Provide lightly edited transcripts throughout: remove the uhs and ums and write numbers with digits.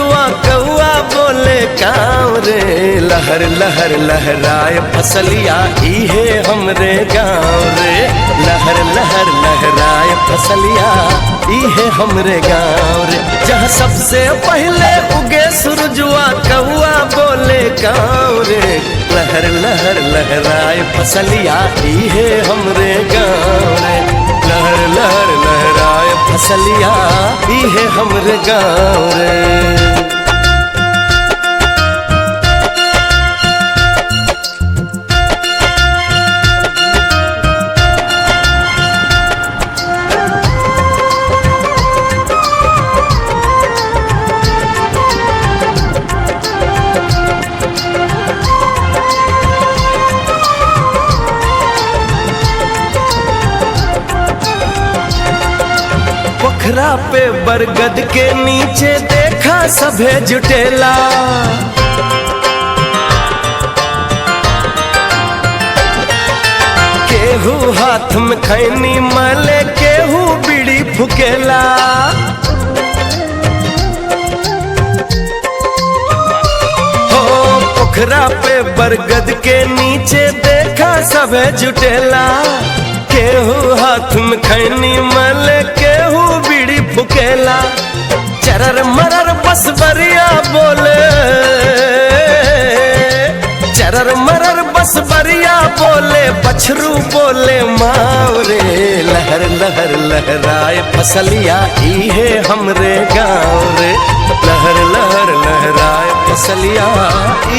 सूरजवा कौआ बोले काँव रे। लहर लहर लहराए फसलिया इहे हमरे गाँव रे। लहर लहर लहराए फसलिया इहे हमरे गाँव रे। जहाँ सबसे पहले उगे सूरजवा कौआ बोले काँव रे। लहर लहर लहराए फसलिया इहे हमरे गाँव रे। लहर लहर लहराए फसलिया इहे हमरे गाँव रे। पोखरा पे बरगद के नीचे देखा सभे जुटेला। केहू हाथ में खैनी मले केहू बीड़ी फुकेला। हो पोखरा पे बरगद के नीचे देखा सभे जुटेला। केहू हाथ में खैनी मले केहू बीड़ी फुकेला। चरर मरर बस बरिया बोले, चरर मरर बस बरिया बोले, बछरू बोले मावरे। लहर लहर लहराए फसलिया इहे हमरे गाँव रे। लहर लहर लहराए फसलिया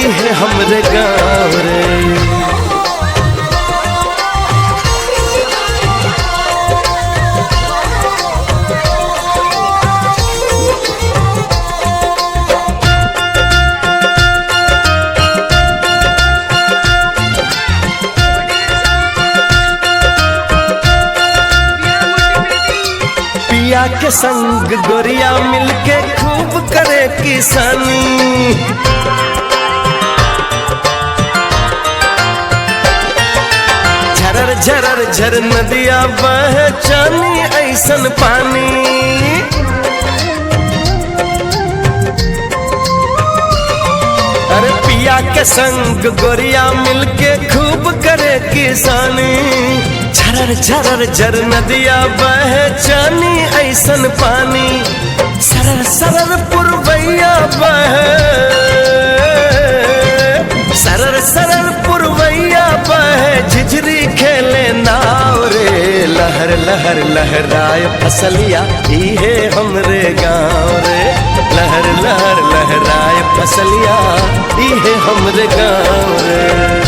इहे हमरे गाँव रे। पिया के संग गोरिया मिलके खूब करे किसानी। झरर झरर झर नदिया बहे चानी ऐसन पानी। अरे पिया के संग गोरिया मिलके खूब करे किसानी। झरर झरर झर नदिया बहे चानी ऐसन पानी। सरर सरर पुरवैया बहे, सरर सरर पुरवैया बहे, झिझरी खेले नाव रे। लहर लहर लहराए फसलिया इहे हमरे गाँव रे। लहर लहर लहराए फसलिया इहे हमरे गाँव रे।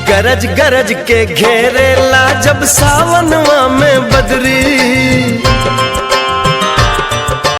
गरज गरज के घेरेला जब सावनवा में बदरी।